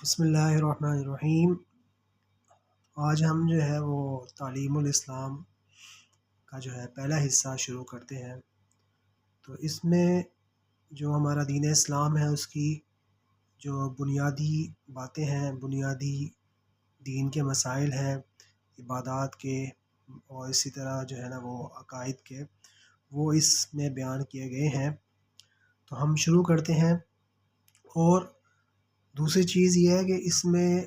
بسم اللہ الرحمن الرحیم۔ آج ہم جو ہے وہ تعلیم الاسلام کا جو ہے پہلا حصہ شروع کرتے ہیں۔ تو اس میں جو ہمارا دین اسلام ہے اس کی جو بنیادی باتیں ہیں، بنیادی دین کے مسائل ہیں، عبادات کے اور اسی طرح جو ہے نا وہ عقائد کے، وہ اس میں بیان کیے گئے ہیں۔ تو ہم شروع کرتے ہیں۔ اور دوسری چیز یہ ہے کہ اس میں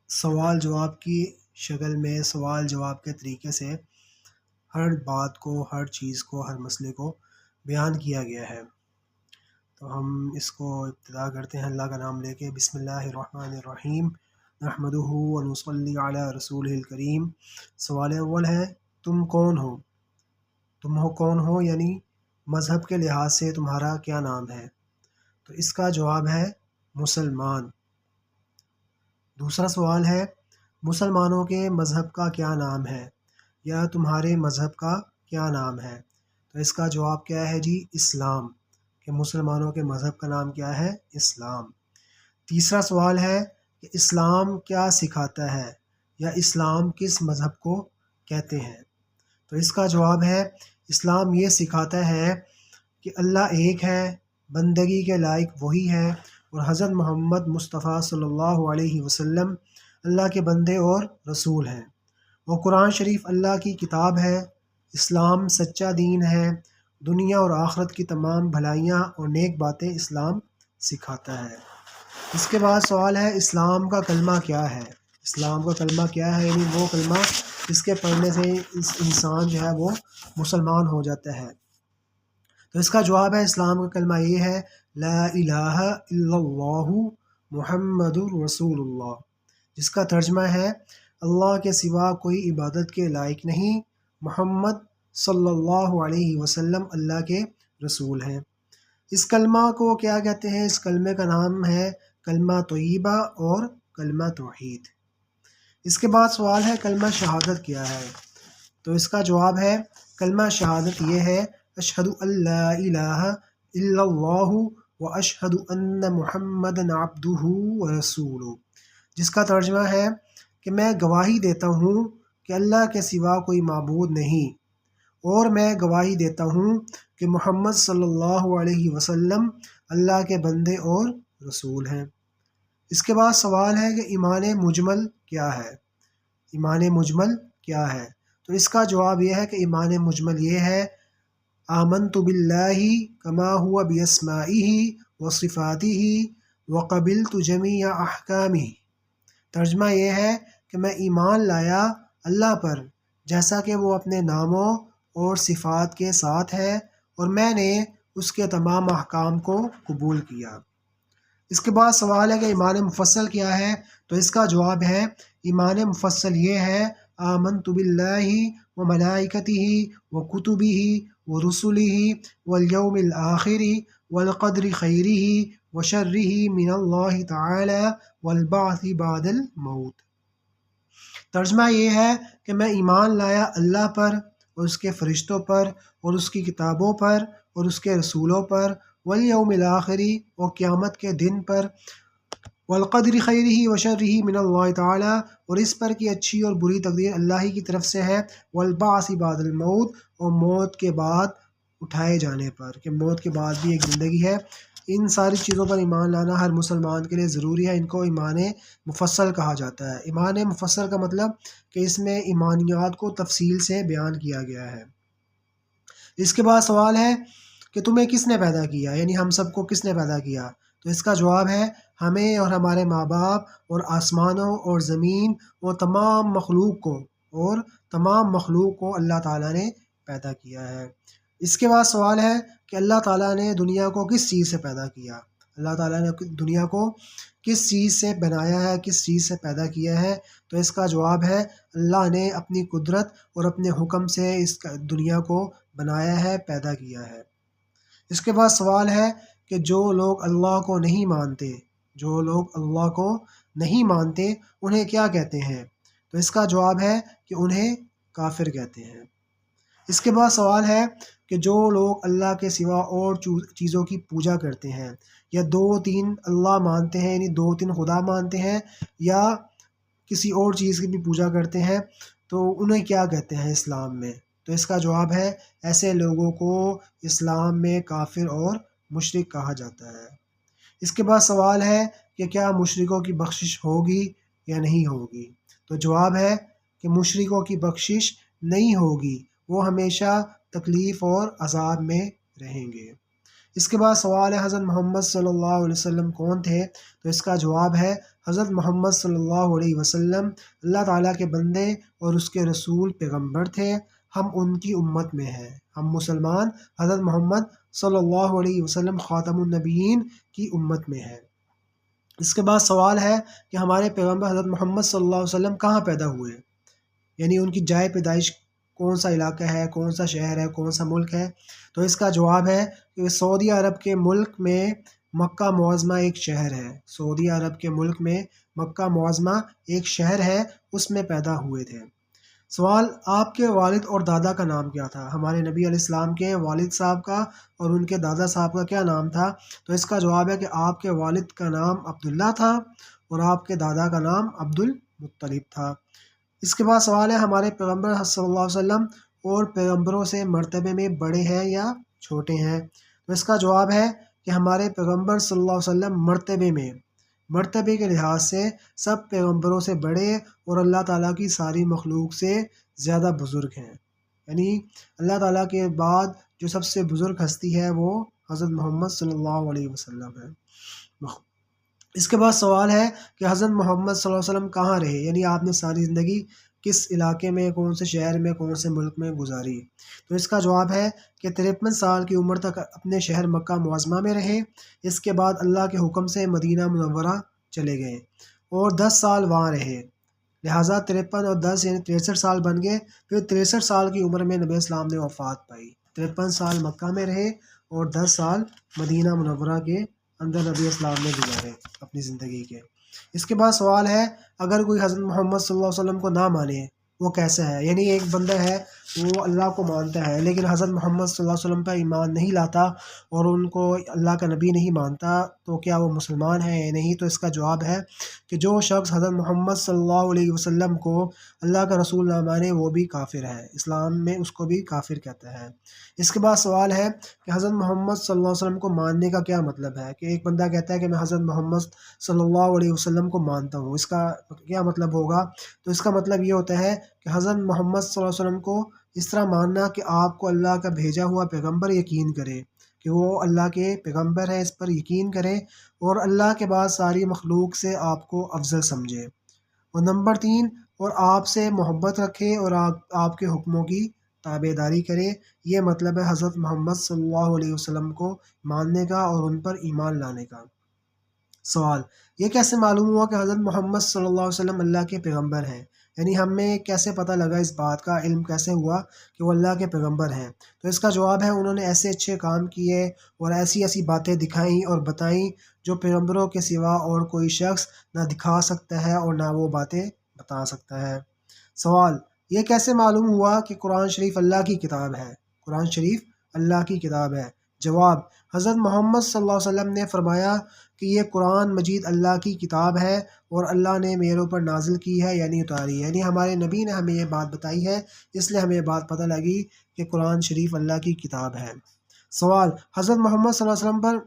سوال جواب کی شکل میں، سوال جواب کے طریقے سے ہر بات کو، ہر چیز کو، ہر مسئلے کو بیان کیا گیا ہے۔ تو ہم اس کو ابتدا کرتے ہیں اللہ کا نام لے کے۔ بسم اللہ الرحمن الرحیم، نحمدہ و نصلی علی رسولہ الکریم۔ سوال اول ہے، تم کون ہو؟ تم ہو کون ہو یعنی مذہب کے لحاظ سے تمہارا کیا نام ہے؟ تو اس کا جواب ہے مسلمان۔ دوسرا سوال ہے، مسلمانوں کے مذہب کا کیا نام ہے، یا تمہارے مذہب کا کیا نام ہے؟ تو اس کا جواب کیا ہے جی؟ اسلام، کہ مسلمانوں کے مذہب کا نام کیا ہے؟ اسلام۔ تیسرا سوال ہے کہ اسلام کیا سکھاتا ہے، یا اسلام کس مذہب کو کہتے ہیں؟ تو اس کا جواب ہے، اسلام یہ سکھاتا ہے کہ اللہ ایک ہے، بندگی کے لائق وہی ہے، اور حضرت محمد مصطفیٰ صلی اللہ علیہ وسلم اللہ کے بندے اور رسول ہیں، اور قرآن شریف اللہ کی کتاب ہے۔ اسلام سچا دین ہے، دنیا اور آخرت کی تمام بھلائیاں اور نیک باتیں اسلام سکھاتا ہے۔ اس کے بعد سوال ہے، اسلام کا کلمہ کیا ہے؟ اسلام کا کلمہ کیا ہے یعنی وہ کلمہ جس کے پڑھنے سے اس انسان جو ہے وہ مسلمان ہو جاتا ہے۔ تو اس کا جواب ہے، اسلام کا کلمہ یہ ہے، لا الہ الا اللہ محمد رسول اللہ، جس کا ترجمہ ہے، اللہ کے سوا کوئی عبادت کے لائق نہیں، محمد صلی اللہ علیہ وسلم اللہ کے رسول ہیں۔ اس کلمہ کو کیا کہتے ہیں؟ اس کلمے کا نام ہے کلمہ طیبہ اور کلمہ توحید۔ اس کے بعد سوال ہے، کلمہ شہادت کیا ہے؟ تو اس کا جواب ہے، کلمہ شہادت یہ ہے، اشہد ان لا الہ الا اللہ و اشہد ان محمد عبدہ و رسولہ، جس کا ترجمہ ہے کہ میں گواہی دیتا ہوں کہ اللہ کے سوا کوئی معبود نہیں، اور میں گواہی دیتا ہوں کہ محمد صلی اللہ علیہ وسلم اللہ کے بندے اور رسول ہیں۔ اس کے بعد سوال ہے کہ ایمان مجمل کیا ہے؟ ایمان مجمل کیا ہے؟ تو اس کا جواب یہ ہے کہ ایمان مجمل یہ ہے، آمنت باللہ کما ہوا باسمائہ و صفاتہ وقبلت جمیع احکامہ۔ ترجمہ یہ ہے کہ میں ایمان لایا اللہ پر جیسا کہ وہ اپنے ناموں اور صفات کے ساتھ ہے، اور میں نے اس کے تمام احکام کو قبول کیا۔ اس کے بعد سوال ہے کہ ایمان مفصل کیا ہے؟ تو اس کا جواب ہے، ایمان مفصل یہ ہے، آمنت باللہ و ملائکتہ و کتبہ و رسلہ والیوم الآخر والقدر خیرہ و شرہ من اللہ تعالی والبعث بعد الموت۔ ترجمہ یہ ہے کہ میں ایمان لایا اللہ پر اور اس کے فرشتوں پر اور اس کی کتابوں پر اور اس کے رسولوں پر، والیوم الآخری اور قیامت کے دن پر، والقدر خیرہ و شرہ من اللہ تعالی اور اس پر کہ اچھی اور بری تقدیر اللہ ہی کی طرف سے ہے، والبعث بعد الموت اور موت کے بعد اٹھائے جانے پر، کہ موت کے بعد بھی ایک زندگی ہے۔ ان ساری چیزوں پر ایمان لانا ہر مسلمان کے لیے ضروری ہے، ان کو ایمان مفصل کہا جاتا ہے۔ ایمان مفصل کا مطلب کہ اس میں ایمانیات کو تفصیل سے بیان کیا گیا ہے۔ اس کے بعد سوال ہے کہ تمہیں کس نے پیدا کیا، یعنی ہم سب کو کس نے پیدا کیا؟ تو اس کا جواب ہے، ہمیں اور ہمارے ماں باپ اور آسمانوں اور زمین اور تمام مخلوق کو اللہ تعالیٰ نے پیدا کیا ہے۔ اس کے بعد سوال ہے کہ اللہ تعالیٰ نے دنیا کو کس چیز سے پیدا کیا؟ اللہ تعالیٰ نے دنیا کو کس چیز سے بنایا ہے، کس چیز سے پیدا کیا ہے؟ تو اس کا جواب ہے، اللہ نے اپنی قدرت اور اپنے حکم سے اس دنیا کو بنایا ہے، پیدا کیا ہے۔ اس کے بعد سوال ہے کہ جو لوگ اللہ کو نہیں مانتے، جو لوگ اللہ کو نہیں مانتے انہیں کیا کہتے ہیں؟ تو اس کا جواب ہے کہ انہیں کافر کہتے ہیں۔ اس کے بعد سوال ہے، کہ جو لوگ اللہ کے سوا اور چیزوں کی پوجا کرتے ہیں یا 2-3 اللہ مانتے ہیں، یعنی 2-3 خدا مانتے ہیں، یا کسی اور چیز کی بھی پوجا کرتے ہیں، تو انہیں کیا کہتے ہیں اسلام میں؟ تو اس کا جواب ہے ایسے لوگوں کو اسلام میں کافر اور مشرک کہا جاتا ہے۔ اس کے بعد سوال ہے کہ کیا مشرکوں کی بخشش ہوگی یا نہیں ہوگی؟ تو جواب ہے کہ مشرکوں کی بخشش نہیں ہوگی، وہ ہمیشہ تکلیف اور عذاب میں رہیں گے۔ اس کے بعد سوال ہے حضرت محمد صلی اللہ علیہ وسلم کون تھے؟ تو اس کا جواب ہے حضرت محمد صلی اللہ علیہ وسلم اللہ تعالیٰ کے بندے اور اس کے رسول پیغمبر تھے، ہم ان کی امت میں ہیں، ہم مسلمان حضرت محمد صلی اللہ علیہ وسلم خاتم النبیین کی امت میں ہیں۔ اس کے بعد سوال ہے کہ ہمارے پیغمبر حضرت محمد صلی اللہ علیہ وسلم کہاں پیدا ہوئے، یعنی ان کی جائے پیدائش کون سا علاقہ ہے، کون سا شہر ہے، کون سا ملک ہے؟ تو اس کا جواب ہے کہ سعودی عرب کے ملک میں مکہ معظمہ ایک شہر ہے، سعودی عرب کے ملک میں مکہ معظمہ ایک شہر ہے، اس میں پیدا ہوئے تھے۔ سوال، آپ کے والد اور دادا کا نام کیا تھا؟ ہمارے نبی علیہ السلام کے والد صاحب کا اور ان کے دادا صاحب کا کیا نام تھا؟ تو اس کا جواب ہے کہ آپ کے والد کا نام عبداللہ تھا اور آپ کے دادا کا نام عبد المطلب تھا۔ اس کے بعد سوال ہے ہمارے پیغمبر صلی اللہ علیہ وسلم اور پیغمبروں سے مرتبے میں بڑے ہیں یا چھوٹے ہیں؟ تو اس کا جواب ہے کہ ہمارے پیغمبر صلی اللہ علیہ وسلم مرتبے کے لحاظ سے سب پیغمبروں سے بڑے اور اللہ تعالیٰ کی ساری مخلوق سے زیادہ بزرگ ہیں، یعنی اللہ تعالیٰ کے بعد جو سب سے بزرگ ہستی ہے وہ حضرت محمد صلی اللہ علیہ وسلم ہے۔ اس کے بعد سوال ہے کہ حضرت محمد صلی اللہ علیہ وسلم کہاں رہے، یعنی آپ نے ساری زندگی کس علاقے میں، کون سے شہر میں، کون سے ملک میں گزاری؟ تو اس کا جواب ہے کہ 53 سال کی عمر تک اپنے شہر مکہ معظمہ میں رہے، اس کے بعد اللہ کے حکم سے مدینہ منورہ چلے گئے اور 10 سال وہاں رہے، لہٰذا 53 اور 10 یعنی 63 سال بن گئے۔ پھر 63 سال کی عمر میں نبی اسلام نے وفات پائی۔ 53 سال مکہ میں رہے اور 10 سال مدینہ منورہ کے اندر نبی اسلام نے گزارے اپنی زندگی کے۔ اس کے بعد سوال ہے اگر کوئی حضرت محمد صلی اللہ علیہ وسلم کو نہ مانے وہ کیسا ہے؟ یعنی ایک بندہ ہے وہ اللہ کو مانتا ہے لیکن حضرت محمد صلی اللہ علیہ وسلم پر ایمان نہیں لاتا اور ان کو اللہ کا نبی نہیں مانتا، تو کیا وہ مسلمان ہے یا نہیں؟ تو اس کا جواب ہے کہ جو شخص حضرت محمد صلی اللہ علیہ وسلم کو اللہ کا رسول نہ مانے وہ بھی کافر ہے، اسلام میں اس کو بھی کافر کہتا ہے۔ اس کے بعد سوال ہے کہ حضرت محمد صلی اللہ علیہ وسلم کو ماننے کا کیا مطلب ہے؟ کہ ایک بندہ کہتا ہے کہ میں حضرت محمد صلی اللہ علیہ وسلم کو مانتا ہوں، اس کا کیا مطلب ہوگا؟ تو اس کا مطلب یہ ہوتا ہے کہ حضرت محمد صلی اللہ علیہ وسلم کو اس طرح ماننا کہ آپ کو اللہ کا بھیجا ہوا پیغمبر یقین کرے کہ وہ اللہ کے پیغمبر ہیں، اس پر یقین کرے اور اللہ کے بعد ساری مخلوق سے آپ کو افضل سمجھے، اور نمبر 3 اور آپ سے محبت رکھے اور آپ کے حکموں کی تابع داری کرے۔ یہ مطلب ہے حضرت محمد صلی اللہ علیہ وسلم کو ماننے کا اور ان پر ایمان لانے کا۔ سوال، یہ کیسے معلوم ہوا کہ حضرت محمد صلی اللہ علیہ وسلم اللہ کے پیغمبر ہیں؟ یعنی ہمیں کیسے پتہ لگا، اس بات کا علم کیسے ہوا کہ وہ اللہ کے پیغمبر ہیں؟ تو اس کا جواب ہے انہوں نے ایسے اچھے کام کیے اور ایسی ایسی باتیں دکھائیں اور بتائیں جو پیغمبروں کے سوا اور کوئی شخص نہ دکھا سکتا ہے اور نہ وہ باتیں بتا سکتا ہے۔ سوال، یہ کیسے معلوم ہوا کہ قرآن شریف اللہ کی کتاب ہے؟ قرآن شریف اللہ کی کتاب ہے۔ جواب، حضرت محمد صلی اللہ علیہ وسلم نے فرمایا کہ یہ قرآن مجید اللہ کی کتاب ہے اور اللہ نے میرے اوپر نازل کی ہے، یعنی اتاری ہے، یعنی ہمارے نبی نے ہمیں یہ بات بتائی ہے، اس لیے ہمیں یہ بات پتہ لگی کہ قرآن شریف اللہ کی کتاب ہے۔ سوال، حضرت محمد صلی اللہ علیہ وسلم پر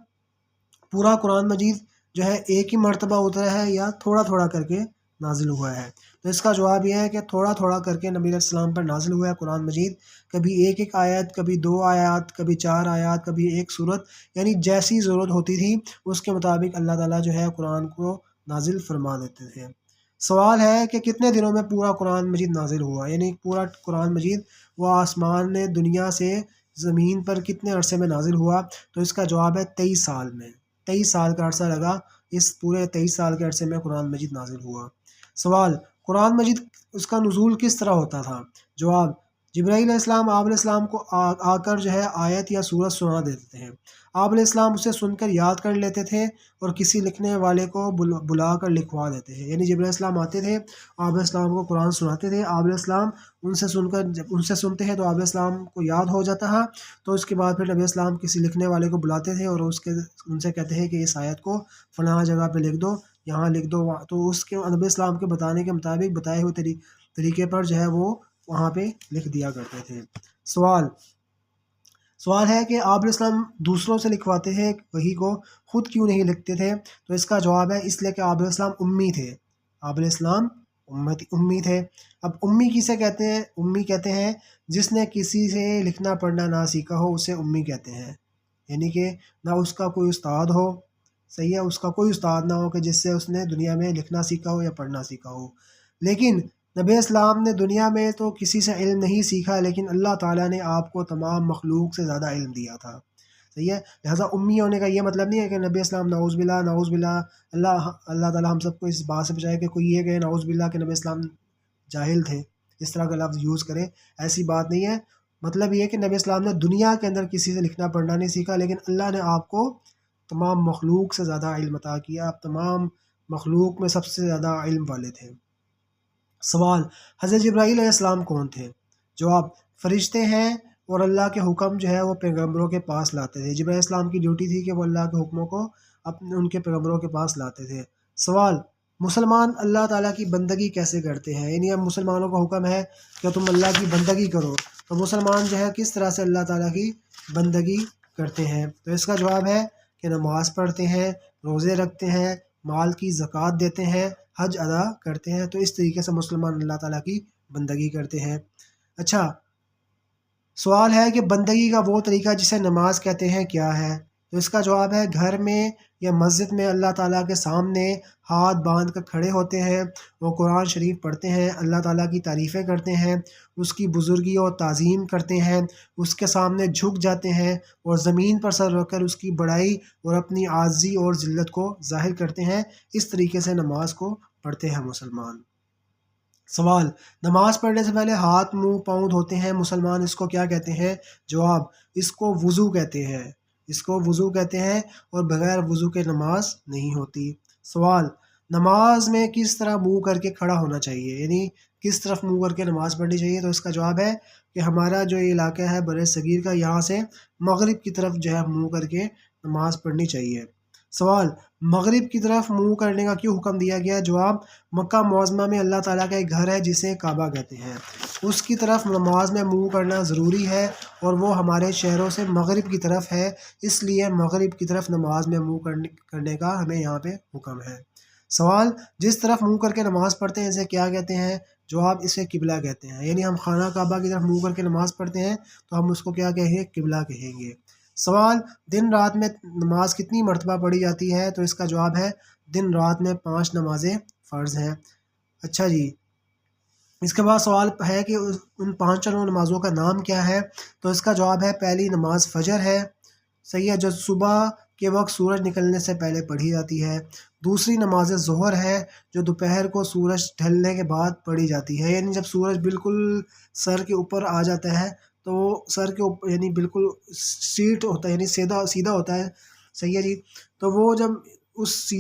پورا قرآن مجید جو ہے ایک ہی مرتبہ اترا ہے یا تھوڑا تھوڑا کر کے نازل ہوا ہے؟ تو اس کا جواب یہ ہے کہ تھوڑا تھوڑا کر کے نبی علیہ السلام پر نازل ہوا ہے قرآن مجید، کبھی ایک آیت، کبھی 2 آیات، کبھی 4 آیات، کبھی ایک سورت، یعنی جیسی ضرورت ہوتی تھی اس کے مطابق اللہ تعالیٰ جو ہے قرآن کو نازل فرما دیتے تھے۔ سوال ہے کہ کتنے دنوں میں پورا قرآن مجید نازل ہوا، یعنی پورا قرآن مجید وہ آسمان نے دنیا سے زمین پر کتنے عرصے میں نازل ہوا؟ تو اس کا جواب ہے 23 سال میں، 23 سال کا عرصہ لگا، اس پورے 23 سال کے عرصے میں قرآن مجید نازل ہوا۔ سوال، قرآن مجید اس کا نزول کس طرح ہوتا تھا؟ جواب، جبرائیل علیہ السلام آپ علیہ السلام کو آ کر جو ہے آیت یا سورت سنا دیتے ہیں، آپ علیہ السلام اسے سن کر یاد کر لیتے تھے اور کسی لکھنے والے کو بلا کر لکھوا دیتے ہیں، یعنی جبرائیل علیہ السلام آتے تھے، آپ علیہ السلام کو قرآن سناتے تھے، آپ علیہ السلام ان سے سن کر جب ان سے سنتے ہیں تو آپ علیہ السلام کو یاد ہو جاتا ہے، تو اس کے بعد پھر نبی علیہ السلام کسی لکھنے والے کو بلاتے تھے اور ان سے کہتے ہیں کہ اس آیت کو فلاں جگہ پہ لکھ دو، یہاں لکھ دو، تو اس کے نبی علیہ السلام کے بتانے کے مطابق بتائے ہوئے طریقے پر جو ہے وہ وہاں پہ لکھ دیا کرتے تھے۔ سوال ہے کہ آپ علیہ السلام دوسروں سے لکھواتے ہیں وحی کو، خود کیوں نہیں لکھتے تھے؟ تو اس کا جواب ہے اس لیے کہ آپ علیہ السلام امی تھے، آپ علیہ السلام امی تھے۔ اب امی کسے کہتے ہیں؟ امی کہتے ہیں جس نے کسی سے لکھنا پڑھنا نہ سیکھا ہو اسے امی کہتے ہیں، یعنی کہ نہ اس کا کوئی استاد ہو، صحیح ہے، اس کا کوئی استاد نہ ہو کہ جس سے اس نے دنیا میں لکھنا سیکھا ہو یا پڑھنا سیکھا ہو۔ لیکن نبی اسلام نے دنیا میں تو کسی سے علم نہیں سیکھا، لیکن اللہ تعالیٰ نے آپ کو تمام مخلوق سے زیادہ علم دیا تھا، صحیح ہے، لہٰذا امی ہونے کا یہ مطلب نہیں ہے کہ نبی اسلام نعوذ باللہ نعوذ باللہ، اللہ تعالیٰ ہم سب کو اس بات سے بچائے کہ کوئی یہ کہے نعوذ باللہ کہ نبی اسلام جاہل تھے، اس طرح کا لفظ یوز کرے، ایسی بات نہیں ہے۔ مطلب یہ ہے کہ نبی اسلام نے دنیا کے اندر کسی سے لکھنا پڑھنا نہیں سیکھا، لیکن اللہ نے آپ کو تمام مخلوق سے زیادہ علم عطا کیا، آپ تمام مخلوق میں سب سے زیادہ علم والے تھے۔ سوال، حضرت جبرائیل علیہ السلام کون تھے؟ جواب، فرشتے ہیں اور اللہ کے حکم جو ہے وہ پیغمبروں کے پاس لاتے تھے، جبرائیل علیہ السلام کی ڈیوٹی تھی کہ وہ اللہ کے حکموں کو ان کے پیغمبروں کے پاس لاتے تھے۔ سوال، مسلمان اللہ تعالیٰ کی بندگی کیسے کرتے ہیں؟ یعنی اب مسلمانوں کا حکم ہے کہ تم اللہ کی بندگی کرو، تو مسلمان جو ہے کس طرح سے اللہ تعالیٰ کی بندگی کرتے ہیں؟ تو اس کا جواب ہے کہ نماز پڑھتے ہیں، روزے رکھتے ہیں، مال کی زکوٰۃ دیتے ہیں، حج ادا کرتے ہیں، تو اس طریقے سے مسلمان اللہ تعالیٰ کی بندگی کرتے ہیں۔ اچھا، سوال ہے کہ بندگی کا وہ طریقہ جسے نماز کہتے ہیں کیا ہے؟ تو اس کا جواب ہے گھر میں یا مسجد میں اللہ تعالیٰ کے سامنے ہاتھ باندھ کر کھڑے ہوتے ہیں، وہ قرآن شریف پڑھتے ہیں، اللہ تعالیٰ کی تعریفیں کرتے ہیں، اس کی بزرگی اور تعظیم کرتے ہیں، اس کے سامنے جھک جاتے ہیں اور زمین پر سر رکھ کر اس کی بڑائی اور اپنی عاجزی اور ذلت کو ظاہر کرتے ہیں، اس طریقے سے نماز کو پڑھتے ہیں مسلمان۔ سوال، نماز پڑھنے سے پہلے ہاتھ منہ پاؤں دھوتے ہیں مسلمان، اس کو کیا کہتے ہیں؟ جواب، اس کو وضو کہتے ہیں، اس کو وضو کہتے ہیں، اور بغیر وضو کے نماز نہیں ہوتی۔ سوال، نماز میں کس طرح منہ کر کے کھڑا ہونا چاہیے، یعنی کس طرف منہ کر کے نماز پڑھنی چاہیے؟ تو اس کا جواب ہے کہ ہمارا جو یہ علاقہ ہے بر صغیر کا، یہاں سے مغرب کی طرف جو ہے منہ کر کے نماز پڑھنی چاہیے۔ سوال، مغرب کی طرف منہ کرنے کا کیوں حکم دیا گیا؟ جواب، مکہ معظمہ میں اللہ تعالیٰ کا ایک گھر ہے جسے کعبہ کہتے ہیں، اس کی طرف نماز میں منہ کرنا ضروری ہے، اور وہ ہمارے شہروں سے مغرب کی طرف ہے، اس لیے مغرب کی طرف نماز میں منہ کرنے کا ہمیں یہاں پہ حکم ہے۔ سوال، جس طرف منہ کر کے نماز پڑھتے ہیں اسے کیا کہتے ہیں؟ جواب، اسے قبلہ کہتے ہیں، یعنی ہم خانہ کعبہ کی طرف منہ کر کے نماز پڑھتے ہیں تو ہم اس کو کیا کہیں گے؟ قبلہ کہیں گے۔ سوال، دن رات میں نماز کتنی مرتبہ پڑھی جاتی ہے؟ تو اس کا جواب ہے دن رات میں 5 نمازیں فرض ہیں۔ اچھا جی، اس کے بعد سوال ہے کہ ان 5 نمازوں کا نام کیا ہے؟ تو اس کا جواب ہے پہلی نماز فجر ہے، صحیح ہے، جو صبح کے وقت سورج نکلنے سے پہلے پڑھی جاتی ہے۔ دوسری نماز ظہر ہے جو دوپہر کو سورج ڈھلنے کے بعد پڑھی جاتی ہے، یعنی جب سورج بالکل سر کے اوپر آ جاتا ہے تو سر کے اوپر یعنی بالکل سیٹ ہوتا ہے، یعنی سیدھا ہوتا ہے، صحیح ہے جی، تو وہ جب اس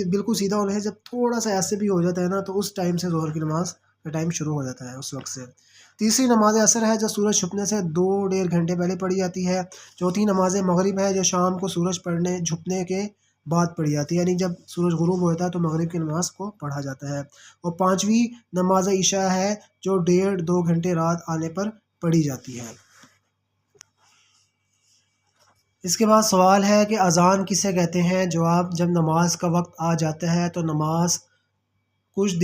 بالکل سیدھا ہونے سے جب تھوڑا سا ایسے بھی ہو جاتا ہے نا، تو اس ٹائم سے ظہر کی نماز کا ٹائم شروع ہو جاتا ہے اس وقت سے۔ تیسری نماز عصر ہے جو سورج چھپنے سے 2 ڈیڑھ گھنٹے پہلے پڑھی جاتی ہے۔ چوتھی نماز مغرب ہے جو شام کو سورج چھپنے کے بعد پڑھی جاتی ہے، یعنی جب سورج غروب ہوتا ہے تو مغرب کی نماز کو پڑھا جاتا ہے۔ اور پانچویں نماز عشاء ہے جو 1.5-2 گھنٹے رات آنے پر پڑھی جاتی ہے۔ اس کے بعد سوال ہے کہ اذان کسے کہتے ہیں؟ جواب، جب نماز کا وقت آ جاتا ہے تو نماز سے کچھ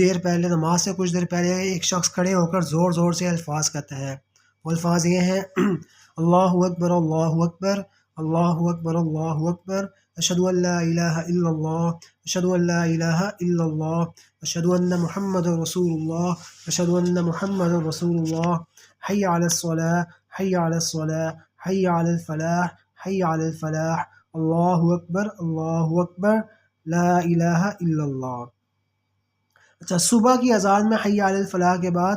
دیر پہلے ایک شخص کھڑے ہو کر زور زور سے الفاظ کہتا ہے، وہ الفاظ یہ ہیں اللہ اکبر اللہ اکبر اللہ اکبر اللہ اکبر، اشہد ان لا الہ الا اللہ اشہد ان لا الہ الا اللہ اشہد ان محمد رسول اللہ اشہد ان محمد رسول اللہ، حی علی الصلاۃ حی علی الصلاۃ حی علی الفلاح حی علی الفلاح، اللہ اکبر لا الہ الا اللہ۔ اچھا، صبح کی اذان میں حی علی الفلاح کے بعد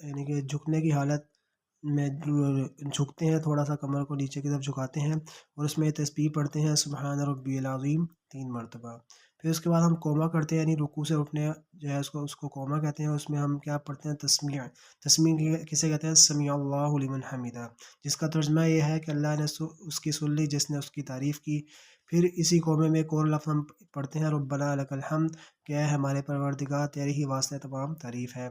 یعنی کہ جھکنے کی حالت میں جھکتے ہیں، تھوڑا سا کمر کو نیچے کی طرف جھکاتے ہیں اور اس میں تسبیح پڑھتے ہیں سبحان ربی العظیم 3 مرتبہ۔ پھر اس کے بعد ہم قوما کرتے ہیں، یعنی رکوع سے اٹھنے جو ہے اس کو قوما کہتے ہیں۔ اس میں ہم کیا پڑھتے ہیں؟ تسمیع۔ تسمیع کسے کہتے ہیں؟ سمیع اللہ لمن حمیدہ، جس کا ترجمہ یہ ہے کہ اللہ نے اس کی سن لی جس نے اس کی تعریف کی۔ پھر اسی قومے میں ایک اور لفظ ہم پڑھتے ہیں ربنا لک الحمد، کہ اے ہمارے پروردگار تیرے ہی واسطے تمام تعریف ہے۔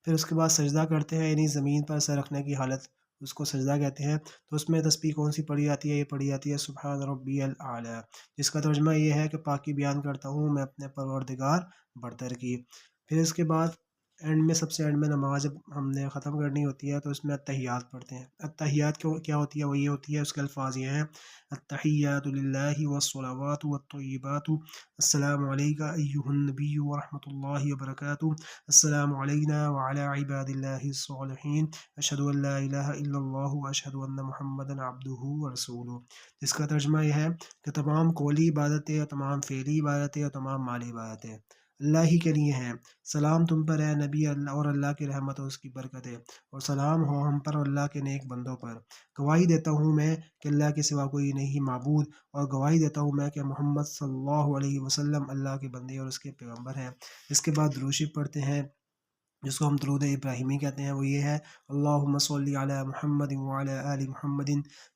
پھر اس کے بعد سجدہ کرتے ہیں، یعنی زمین پر سر رکھنے کی حالت، اس کو سجدہ کہتے ہیں۔ تو اس میں تسبیح کون سی پڑھی جاتی ہے؟ یہ پڑھی جاتی ہے سبحان ربی الاعلیٰ، جس کا ترجمہ یہ ہے کہ پاکی بیان کرتا ہوں میں اپنے پروردگار برتر کی۔ پھر اس کے بعد اینڈ میں، سب سے اینڈ میں نماز جب ہم نے ختم کرنی ہوتی ہے تو اس میں التحیات پڑھتے ہیں۔ التحیات کیا ہوتی ہے؟ وہ یہ ہوتی ہے، اس کے الفاظ یہ ہیں: التحیات للہ والصلوات والطیبات، السلام علیک ایہا النبی ورحمۃ اللہ وبرکاتہ، السلام علینا وعلی عباد اللہ الصالحین، اشہد ان لا الہ الا اللہ واشہد ان محمدا عبدہ ورسولہ، جس کا ترجمہ یہ ہے کہ تمام قولی عبادتیں اور تمام فعلی عبادتیں اور تمام مالی عبادتیں اللہ ہی کے لیے ہیں۔ سلام تم پر اے نبی، اللہ اور اللہ کی رحمت اور اس کی برکت ہے، اور سلام ہو ہم پر اور اللہ کے نیک بندوں پر۔ گواہی دیتا ہوں میں کہ اللہ کے سوا کوئی نہیں معبود، اور گواہی دیتا ہوں میں کہ محمد صلی اللہ علیہ وسلم اللہ کے بندے اور اس کے پیغمبر ہیں۔ اس کے بعد درود شریف پڑھتے ہیں، جس کو ہم درود ابراہیمی کہتے ہیں۔ وہ یہ ہے: اللہم صلی علی محمد وعلی آل محمد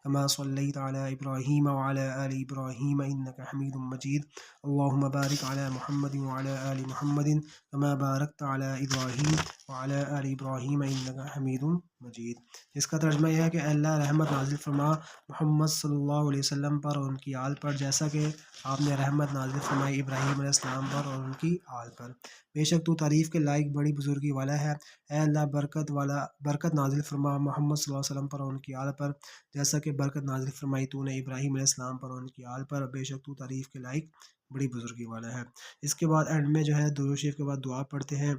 کما صلیت علی ابراہیم وعلی آل ابراہیم انک حمید مجید، اللہم بارک علی محمد وعلی آل محمد کما بارکت علی ابراہیم وعلی آل ابراہیم انک حمید مجید، جس کا ترجمہ یہ ہے کہ اے اللہ رحمت نازل فرما محمد صلی اللہ علیہ وسلم پر اور ان کی آل پر، جیسا کہ آپ نے رحمت نازل فرمائی ابراہیم علیہ السلام پر اور ان کی آل پر۔ بے شک تو تعریف کے لائق بڑی بزرگی والا ہے، اے اللہ برکت نازل فرما محمد صلی اللہ علیہ وسلم پر اور ان کی آل پر، جیسا کہ برکت نازل فرمائی تو نے ابراہیم علیہ السلام پر اور ان کی آل پر، بے شک تو تعریف کے لائق بڑی بزرگی والا ہے۔ اس کے بعد اینڈ میں جو ہے درود شریف کے بعد دعا پڑھتے ہیں۔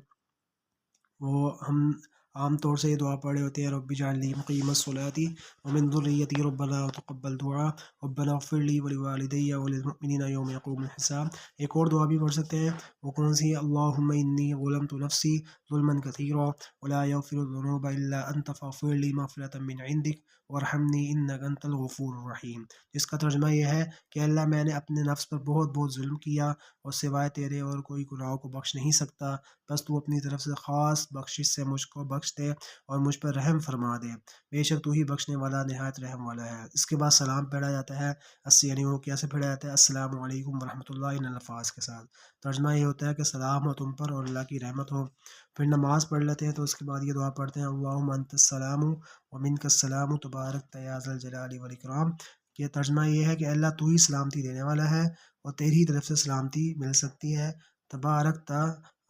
وہ ہم عام طور سے یہ دعا پڑھے ہوتے ہیں: رب اجعلنی مقیم الصلاۃ ومن ذریتی ربنا وتقبل دعا ربنا اغفر لی ولوالدی وللمؤمنین یوم یقوم الحساب۔ ایک اور دعا بھی پڑھ سکتے ہیں، وہ کون سی؟ اللہم انی ظلمت نفسی ظلما کثیرا ولا یغفر الذنوب الا انت فاغفر لی مغفرۃ من عندک وارحمنی انک انت الغفور الرحیم، جس کا ترجمہ یہ ہے کہ اللہ میں نے اپنے نفس پر بہت بہت ظلم کیا، اور سوائے تیرے اور کوئی گناہوں کو بخش نہیں سکتا، بس تو اپنی طرف سے خاص بخشش سے مجھ کو بخش دے اور مجھ پر رحم فرما دے، بے شک تو ہی بخشنے والا نہایت رحم والا ہے۔ اس کے بعد سلام پڑھا جاتا ہے، یعنی وہ کیسے پڑھا جاتا ہے؟ السلام علیکم ورحمۃ اللہ، ان الفاظ کے ساتھ۔ ترجمہ یہ ہوتا ہے کہ سلام ہو تم پر اور اللہ کی رحمت ہو۔ پھر نماز پڑھ لیتے ہیں، تو اس کے بعد یہ دعا پڑھتے ہیں: اللہم انت السلام ومنک السلام تبارک یا ذا الجلال والاکرام، کہ ترجمہ یہ ہے کہ اللہ تو ہی سلامتی دینے والا ہے اور تیری طرف سے سلامتی مل سکتی ہے، تبارک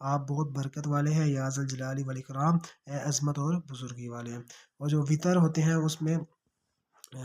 آپ بہت برکت والے ہیں، یا ذا الجلال والاکرام اے عظمت اور بزرگی والے۔ اور جو وطر ہوتے ہیں اس میں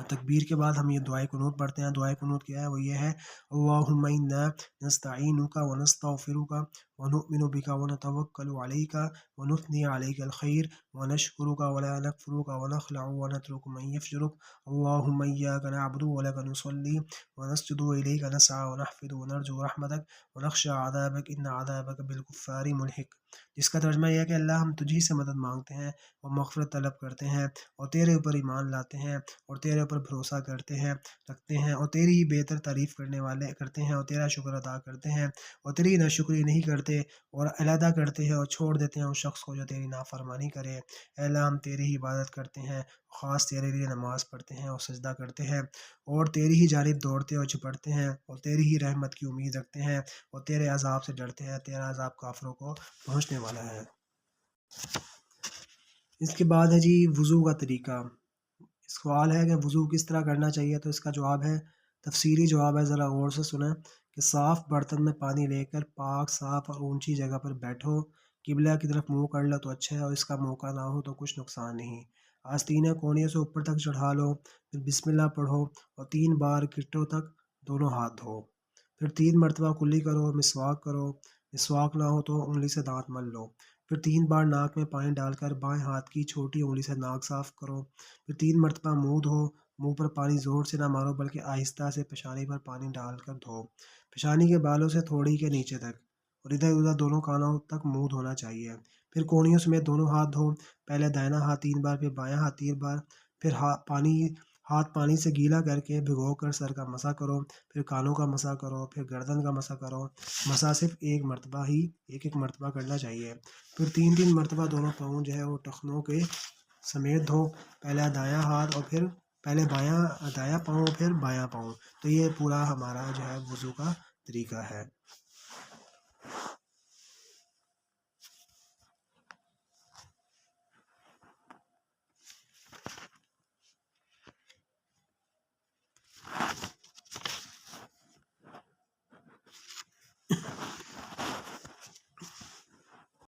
تکبیر کے بعد ہم یہ دعائے قنوت پڑھتے ہیں۔ دعائے قنوت کیا ہے؟ وہ یہ ہے: اللہم انا نستعینک ونستغفرک ونؤمن بک ونتوکل علیک ونثنی علیک الخیر ونشکرک ولا نکفرک ونخلع ونترک من یفجرک، اللہم ایاک نعبد ولک نصلی ونسجد الیک نسعی ونحفظ ونرجو رحمتک ونخشى عذابک ان عذابک بالکفار ملحق، جس کا ترجمہ یہ ہے کہ اللہ ہم تجھی سے مدد مانگتے ہیں اور مغفرت طلب کرتے ہیں اور تیرے اوپر ایمان لاتے ہیں اور تیرے اوپر بھروسہ رکھتے ہیں اور تیری ہی بہتر تعریف کرنے والے کرتے ہیں اور تیرا شکر ادا کرتے ہیں اور تیری ناشکری نہیں کرتے اور علیحدہ کرتے ہیں اور چھوڑ دیتے ہیں اس شخص کو جو تیری نافرمانی کرے۔ اے اللہ ہم تیری ہی عبادت کرتے ہیں، خاص تیرے لیے نماز پڑھتے ہیں اور سجدہ کرتے ہیں اور تیری ہی جانب دوڑتے اور چپڑتے ہیں اور تیری ہی رحمت کی امید رکھتے ہیں اور تیرے عذاب سے ڈرتے ہیں، تیرا عذاب کافروں کو پہنچنے والا ہے۔ اس کے بعد ہے جی وضو کا طریقہ۔ سوال ہے کہ وضو کس طرح کرنا چاہیے، تو اس کا جواب ہے، تفصیلی جواب ہے، ذرا غور سے سنیں، کہ صاف برتن میں پانی لے کر پاک صاف اور اونچی جگہ پر بیٹھو، قبلہ کی طرف منہ کر لو تو اچھا ہے، اور اس کا موقع نہ ہو تو کچھ نقصان نہیں۔ آستینیں کونیوں سے اوپر تک چڑھا لو، پھر بسم اللہ پڑھو اور 3 بار گھٹنوں تک دونوں ہاتھ دھو، پھر 3 مرتبہ کلی کرو، کرو، مسواک نہ ہو تو انگلی سے دانت مل لو، پھر 3 بار ناک میں پانی ڈال کر بائیں ہاتھ کی چھوٹی انگلی سے ناک صاف کرو، پھر 3 مرتبہ منہ دھو، منہ پر پانی زور سے نہ مارو بلکہ آہستہ سے پیشانی پر پانی ڈال کر دھو، پیشانی کے بالوں سے تھوڑی کے نیچے تک، اور ادھر ادھر دونوں کانوں تک منہ دھونا چاہیے۔ پھر کونیوں سمیت دونوں ہاتھ دھو، پہلے دائنا ہاتھ 3 بار، پھر بایاں ہاتھ 3 بار، پھر ہاتھ پانی سے گیلا کر کے بھگو کر سر کا مسح کرو، پھر کانوں کا مسح کرو، پھر گردن کا مسح کرو۔ مسح صرف ایک مرتبہ ہی، ایک مرتبہ کرنا چاہیے۔ پھر 3 مرتبہ دونوں پاؤں جو ہے وہ ٹخنوں کے سمیت دھو، پہلے دایاں ہاتھ اور پھر پہلے دایاں پاؤں پھر بایاں پاؤں۔ تو یہ پورا ہمارا جو ہے وضو کا طریقہ ہے۔